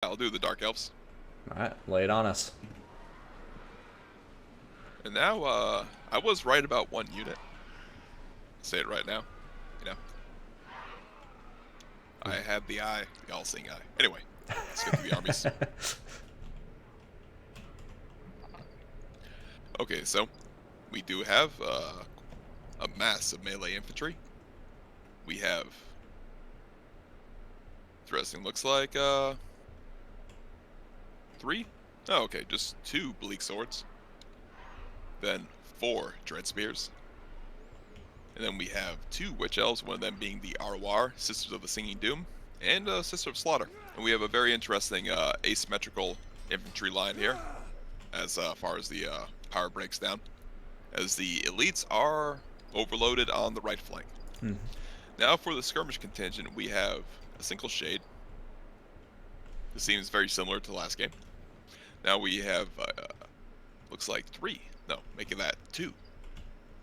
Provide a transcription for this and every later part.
I'll do the Dark Elves. Alright, lay it on us. And now, I was right about one unit. Say it right now. You know, I had the eye, the all-seeing eye. Anyway, let's get through the armies. Okay, so we do have a mass of melee infantry. We have, interesting, looks like three? Oh, okay, just two bleak swords. Then 4 dread spears. And then we have 2 witch elves, one of them being the Arwar, Sisters of the Singing Doom, and Sister of Slaughter. And we have a very interesting asymmetrical infantry line here, as far as the power breaks down, as the elites are overloaded on the right flank. Now for the skirmish contingent, we have a single shade. This seems very similar to the last game. Now we have, looks like 3, no, making that 2.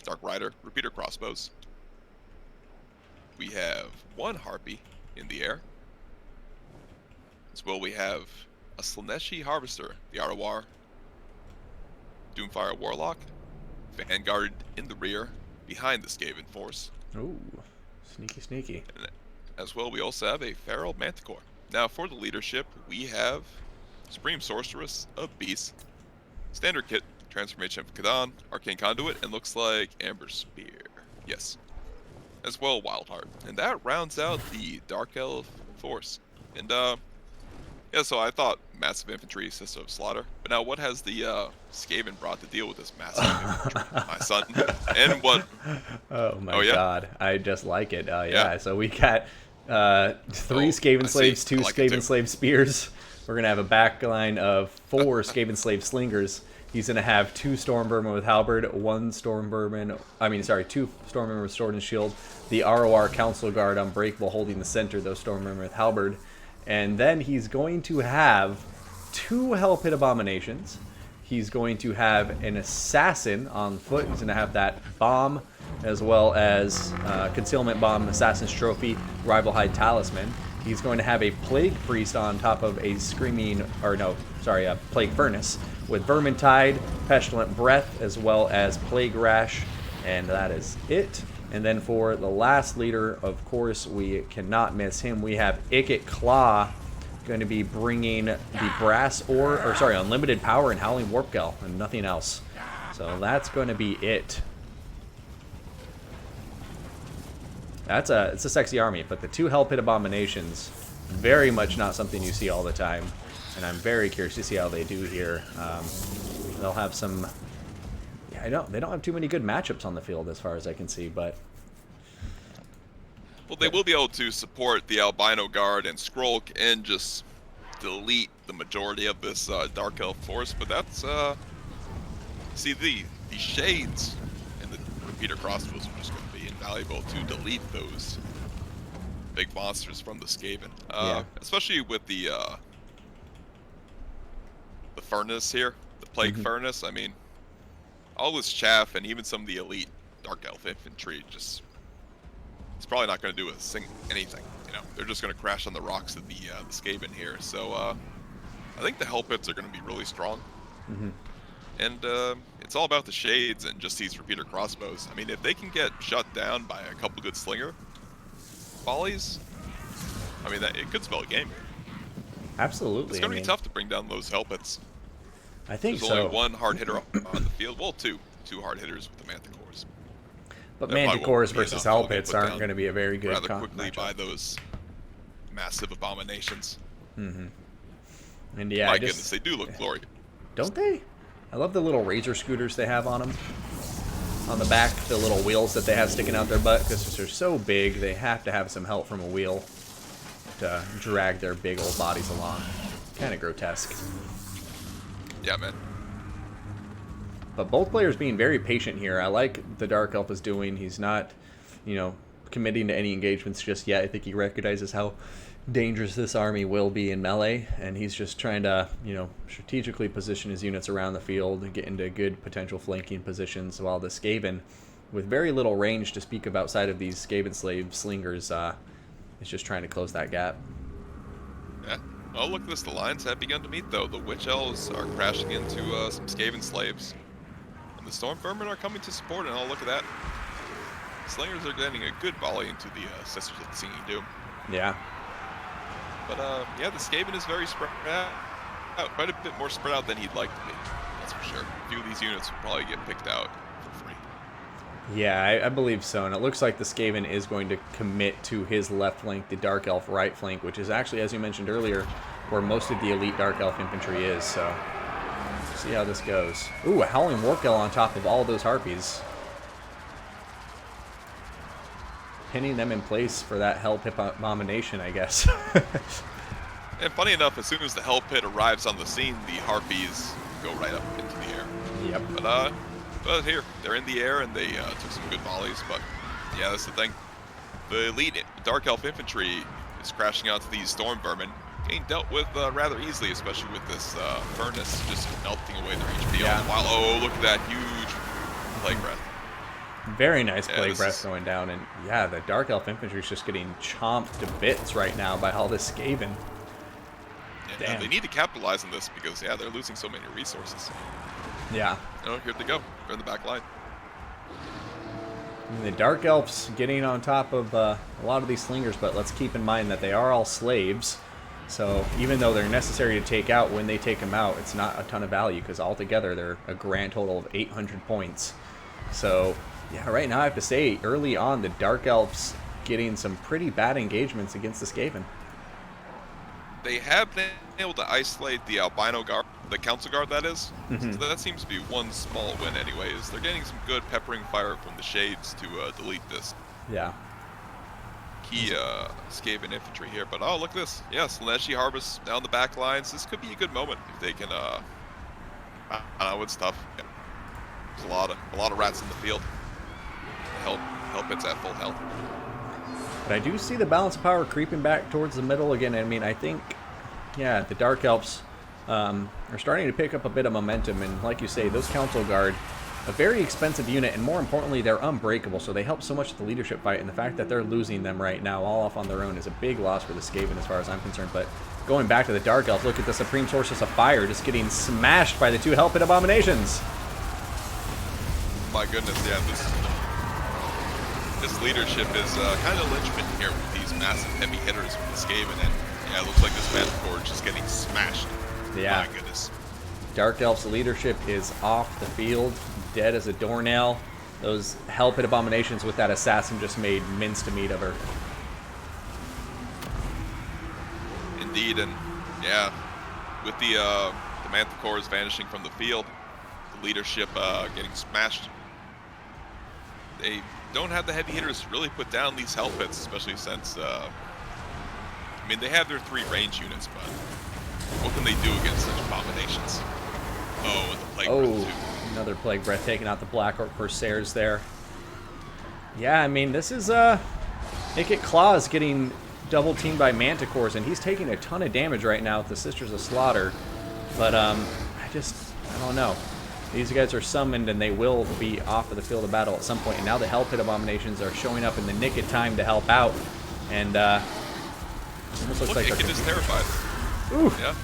Dark Rider, repeater crossbows. We have 1 Harpy in the air. As well, we have a Slaneshi Harvester, the Arawar, Doomfire Warlock, Vanguard in the rear, behind the Skaven force. Ooh, sneaky, sneaky. And as well, we also have a Feral Manticore. Now, for the leadership, we have Supreme Sorceress of Beasts, Standard Kit, Transformation of Kadan, Arcane Conduit, and looks like Amber Spear. Yes. As well, Wildheart. And that rounds out the Dark Elf force. And, yeah, so I thought massive infantry, Sister of Slaughter. But now what has the Skaven brought to deal with this massive infantry, my son? And what? Oh my yeah? god, I just like it. Yeah, Yeah. so we got 3 Skaven slaves, 2 like it Skaven too. slave spears. We're going to have a back line of 4 Skaven slave slingers. He's going to have 2 Stormvermin with halberd, 2 Stormvermin with sword and shield, the ROR Council Guard Unbreakable holding the center, those Stormvermin with halberd. And then he's going to have 2 Hell Pit Abominations. He's going to have an Assassin on foot. He's going to have that bomb, as well as Concealment Bomb, Assassin's Trophy, Rival Hide Talisman. He's going to have a Plague Priest on top of a Plague Furnace with Vermintide, Pestilent Breath, as well as Plague Rash, and that is it. And then for the last leader, of course, we cannot miss him. We have Ikit Claw going to be bringing the Unlimited Power and Howling Warpgel and nothing else. So that's going to be it. It's a sexy army, but the 2 Hell Pit Abominations, very much not something you see all the time, and I'm very curious to see how they do here. They'll have some. Yeah, they don't have too many good matchups on the field as far as I can see, but. Well, they will be able to support the Albino Guard and Skrulk and just delete the majority of this Dark Elf force, but that's, see, the Shades and the repeater crossbows are just going to be invaluable to delete those big monsters from the Skaven. Especially with the Furnace here, the Plague Furnace. I mean, all this chaff and even some of the elite Dark Elf infantry just... It's probably not going to do anything, They're just going to crash on the rocks of the Skaven here. So I think the Hell Pits are going to be really strong. And it's all about the Shades and just these repeater crossbows. I mean, if they can get shut down by a couple good slinger volleys, I mean, it could spell a game. Absolutely. It's going to be tough to bring down those Hell Pits. I think There's only 1 hard hitter on the field. Well, two hard hitters with the Manticores. But Manticores versus Hell Pits aren't going to be a very good rather quickly matchup. by those massive abominations. And yeah, my goodness, they do look glorious. Don't they? I love the little razor scooters they have on them. On the back, the little wheels that they have sticking out their butt, because they're so big, they have to have some help from a wheel to drag their big old bodies along. Kind of grotesque. Yeah, man. But both players being very patient here. I like the Dark Elf is doing. He's not, committing to any engagements just yet. I think he recognizes how dangerous this army will be in melee, and he's just trying to, strategically position his units around the field and get into good potential flanking positions, while the Skaven, with very little range to speak of outside of these Skaven slave slingers, is just trying to close that gap. Yeah. Oh, look at this. The lines have begun to meet, though. The Witch Elves are crashing into some Skaven slaves. And the Storm Vermin are coming to support, and oh, look at that. Slingers are getting a good volley into the Sisters of the Singing Doom. Yeah. But, yeah, the Skaven is very spread out. Quite a bit more spread out than he'd like to be. That's for sure. A few of these units will probably get picked out for free. Yeah, I believe so. And it looks like the Skaven is going to commit to his left flank, the Dark Elf right flank, which is actually, as you mentioned earlier, where most of the elite Dark Elf infantry is. So, see how this goes. Ooh, a Howling Warkill on top of all those Harpies. Pinning them in place for that Hell Pit Abomination, I guess. And funny enough, as soon as the Hell Pit arrives on the scene, the Harpies go right up into the air. Yep. But here, they're in the air, and they took some good volleys, but yeah, that's the thing. The elite Dark Elf infantry is crashing out to these Storm Vermin, getting dealt with rather easily, especially with this furnace just melting away their HP. Yeah. While, oh, look at that huge Plague Breath. Very nice Plague Breath going down, and yeah, the Dark Elf infantry is just getting chomped to bits right now by all this Skaven. And they need to capitalize on this because, yeah, they're losing so many resources. Yeah. Oh, here they go. They're in the back line. And the Dark Elves getting on top of a lot of these slingers, but let's keep in mind that they are all slaves. So even though they're necessary to take out, when they take them out, it's not a ton of value because altogether they're a grand total of 800 points. So, yeah, right now I have to say, early on, the Dark Elves getting some pretty bad engagements against the Skaven. They have been able to isolate the Albino Guard, the Council Guard, that is. Mm-hmm. So that seems to be one small win anyways. They're getting some good peppering fire from the Shades to delete this Yeah. key Skaven infantry here. But oh, look at this. Yes, Slaneshi Harvest down the back lines. This could be a good moment if they can, I don't know, it's tough. Yeah. There's a lot of rats in the field. Hell Pit's at full health. But I do see the balance of power creeping back towards the middle again. I mean, I think, yeah, the Dark Elves are starting to pick up a bit of momentum. And like you say, those Council Guard, a very expensive unit, and more importantly, they're unbreakable. So they help so much with the leadership fight. And the fact that they're losing them right now all off on their own is a big loss for the Skaven as far as I'm concerned. But going back to the Dark Elves, look at the Supreme Sources of Fire just getting smashed by the two Hell Pit Abominations. My goodness, yeah, this leadership is kind of linchpin here with these massive heavy hitters with the Skaven, and yeah, it looks like this Manticore is just getting smashed. Yeah. My goodness. Dark Elf's leadership is off the field, dead as a doornail. Those Hell Pit Abominations with that assassin just made mincemeat of her. Indeed, and yeah, with the Manticores vanishing from the field, the leadership getting smashed, they don't have the heavy hitters to really put down these Hell Pits, especially since, I mean, they have their 3 range units, but what can they do against such abominations? Oh, and the Plague Breath too. Another Plague Breath taking out the Black Orc Corsairs there. Yeah, I mean, this is, Ikit Claws getting double teamed by Manticores, and he's taking a ton of damage right now with the Sisters of Slaughter. But, I don't know. These guys are summoned, and they will be off of the field of battle at some point. And now the Hell Pit Abominations are showing up in the nick of time to help out. And almost looks like Ikit is terrified. Ooh. Yeah.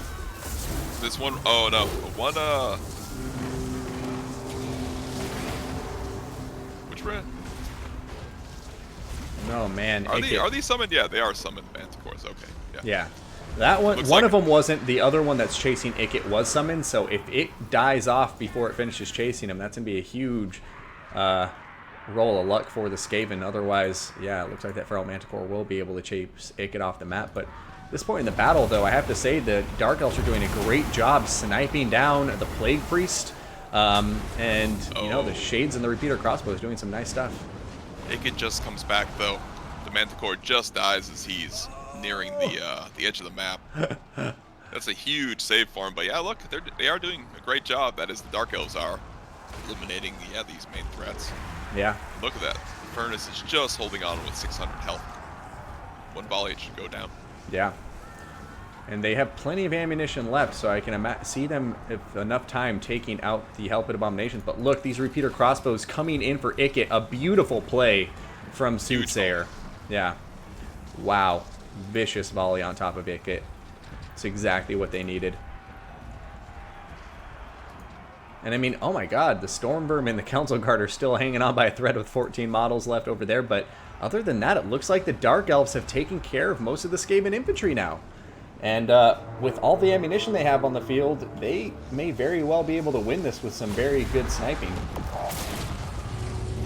This one, oh no, one which red? No man. Are they summoned? Yeah, they are summoned Manticores. Okay. Yeah. Yeah. That one, Looks one like of them wasn't. The other one that's chasing Ikit was summoned. So if it dies off before it finishes chasing him, that's going to be a huge roll of luck for the Skaven. Otherwise, yeah, it looks like that Feral Manticore will be able to chase Ikit off the map. But at this point in the battle, though, I have to say the Dark Elves are doing a great job sniping down the Plague Priest. And, you know, the Shades and the Repeater Crossbows doing some nice stuff. Ikit just comes back, though. The Manticore just dies as he's nearing the edge of the map. That's a huge save for him. But yeah, look, they are doing a great job. That is, the Dark Elves are eliminating these main threats. Yeah. Look at that. The Furnace is just holding on with 600 health. One volley, it should go down. Yeah. And they have plenty of ammunition left, so I can see them, if enough time, taking out the Hell Pit Abominations. But look, these Repeater Crossbows coming in for Ikit. A beautiful play from Soothsayer. Yeah. Wow. Vicious volley on top of Ikit. It's exactly what they needed. And I mean, oh my god, the Stormvermin and the Council Guard are still hanging on by a thread with 14 models left over there, but other than that, it looks like the Dark Elves have taken care of most of the Skaven infantry now. And with all the ammunition they have on the field, they may very well be able to win this with some very good sniping.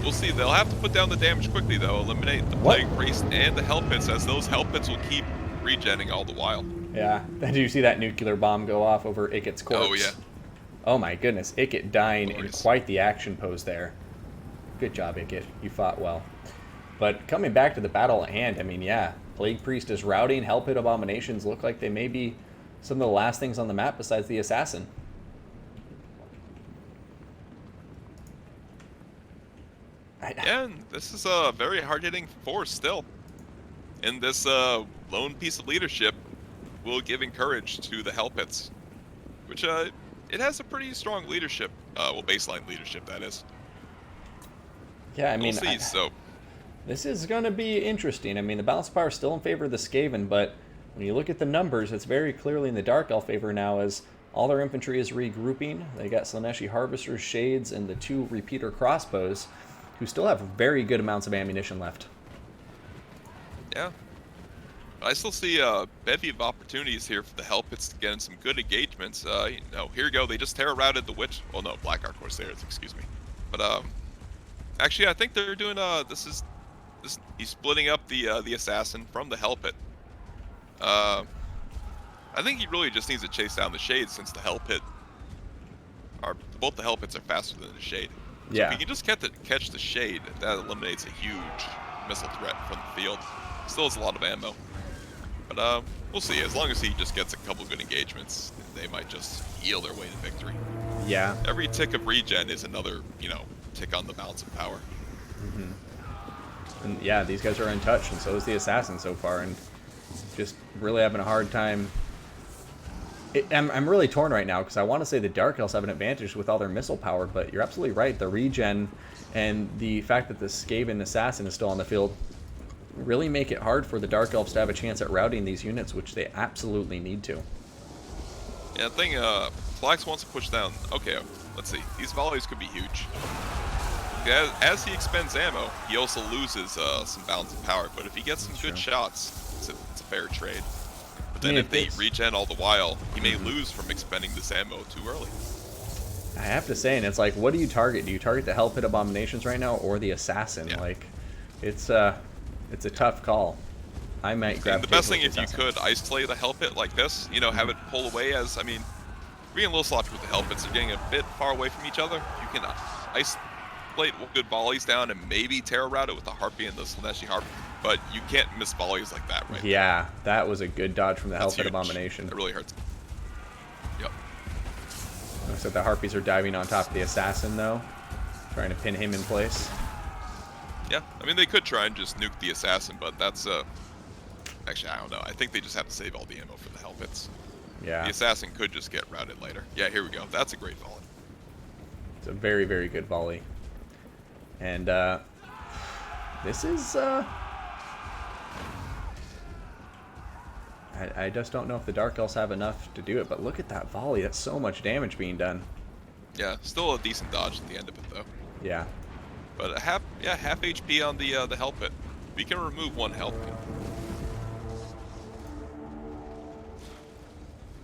We'll see. They'll have to put down the damage quickly, though. Eliminate the Plague Priest and the Hell Pits, as those Hell Pits will keep regenning all the while. Yeah. Did you see that nuclear bomb go off over Iket's corpse? Oh, yeah. Oh my goodness, Iket dying in Glorious. quite the action pose there. Good job, Iket. You fought well. But coming back to the battle at hand, I mean, yeah, Plague Priest is routing. Hell Pit Abominations look like they may be some of the last things on the map besides the Assassin. And this is a very hard-hitting force still. And this lone piece of leadership will give encourage to the Hell Pits, which it has a pretty strong leadership, well, baseline leadership, that is. Yeah, I mean, we'll see, so this is going to be interesting. I mean, the balance of power is still in favor of the Skaven, but when you look at the numbers, it's very clearly in the Dark Elf favor now, as all their infantry is regrouping. They got Slaneshi Harvesters, Shades, and the 2 Repeater Crossbows, who still have very good amounts of ammunition left. yeah. I still see a bevy of opportunities here for the Hell Pits to get in some good engagements. You know, here you go. They just terror routed the Witch. Well, no, Black Ark Corsairs, excuse me. But actually, I think they're doing he's splitting up the Assassin from the Hell Pit. I think he really just needs to chase down the Shade, since the Hell Pit both the Hell Pits are faster than the Shade. So Yeah. if you can just catch the Shade, that eliminates a huge missile threat from the field. Still has a lot of ammo. But we'll see. As long as he just gets a couple good engagements, they might just heal their way to victory. Yeah. Every tick of regen is another, tick on the balance of power. And yeah, these guys are untouched, and so is the Assassin so far, and just really having a hard time. I'm really torn right now, because I want to say the Dark Elves have an advantage with all their missile power, but you're absolutely right. The regen and the fact that the Skaven Assassin is still on the field really make it hard for the Dark Elves to have a chance at routing these units, which they absolutely need to. Yeah, I think Tlax wants to push down. Okay, let's see. These volleys could be huge. As he expends ammo, he also loses some balance of power, but if he gets some good shots, it's a fair trade. But then if they regen all the while, he may lose from expending this ammo too early. I have to say, and it's like, what do you target? Do you target the Hell Pit Abominations right now, or the Assassin? Yeah. Like, it's a tough call. I might grab the best thing, if you could isolate a Hell Pit like this, have it pull away, as, being a little sloppy with the Hell Pits, they're getting a bit far away from each other. You can isolate good volleys down and maybe terror route it with the Harpy and the Slaneshi Harp, but you can't miss volleys like that, right? Yeah, that was a good dodge from the Hell Pit Huge. Abomination. It really hurts. Yep. Looks like the Harpies are diving on top of the Assassin, though, trying to pin him in place. Yeah, they could try and just nuke the Assassin, but that's, actually, I don't know. I think they just have to save all the ammo for the Hell Pits. Yeah. The Assassin could just get routed later. Yeah, here we go. That's a great volley. It's a very, very good volley. And, this is, I just don't know if the Dark Elves have enough to do it, but look at that volley. That's so much damage being done. Yeah, still a decent dodge at the end of it, though. Yeah. But half HP on the Hell Pit. We can remove one Hell Pit.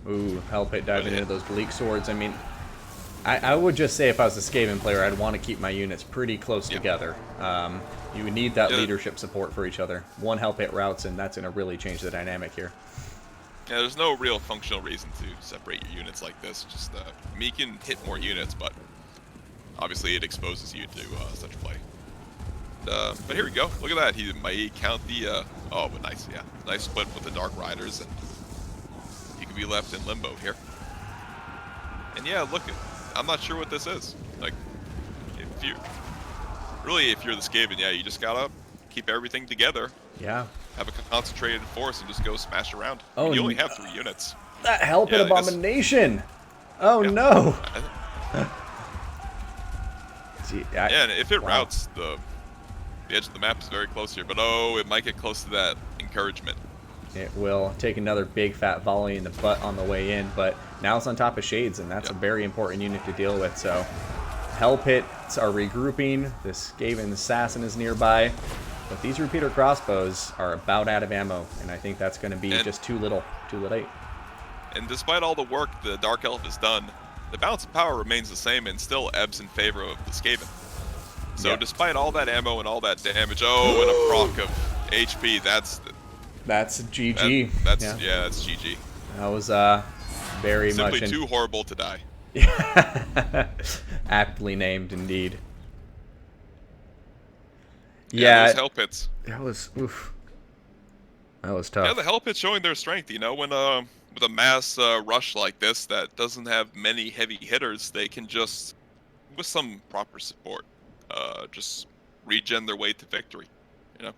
Ooh, Hell Pit diving into those bleak swords. I would just say if I was a Skaven player, I'd want to keep my units pretty close together. You need that leadership support for each other. One Hell Pit routes, and that's going to really change the dynamic here. Yeah, there's no real functional reason to separate your units like this. Just, you can hit more units, but obviously it exposes you to such play. But here we go. Look at that. He might count the, oh, but nice, yeah. Nice split with the Dark Riders, and he could be left in limbo here. And yeah, look, I'm not sure what this is. Like, if you're the Skaven, yeah, you just gotta keep everything together. Yeah. Have a concentrated force and just go smash around. Oh, you only have 3 units. That Hell Pit Abomination! Oh, yeah. no! Gee, and if it routes, the edge of the map is very close here. But, oh, it might get close to that encouragement. It will take another big fat volley in the butt on the way in, but now it's on top of Shades, and that's a very important unit to deal with. So Hell Pits are regrouping. This Skaven Assassin is nearby. But these repeater crossbows are about out of ammo, and I think that's going to be just too little, too late. And despite all the work the Dark Elf has done, the balance of power remains the same and still ebbs in favor of the Skaven. So despite all that ammo and all that damage, and a proc of HP, that's GG. That's GG. That was very Simply much too horrible to die. Aptly named, indeed. Those Hell Pits. That was oof. That was tough. Yeah, the Hell Pits showing their strength. You know, when with a mass rush like this that doesn't have many heavy hitters, they can just, with some proper support, just regen their way to victory. You know.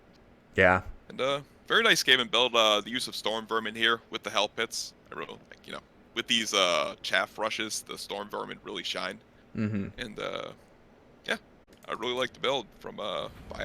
Yeah. And very nice game and build. The use of Storm Vermin here with the Hell Pits. I really like, you know, with these chaff rushes, the Storm Vermin really shine. Mm-hmm. And yeah, I really like the build from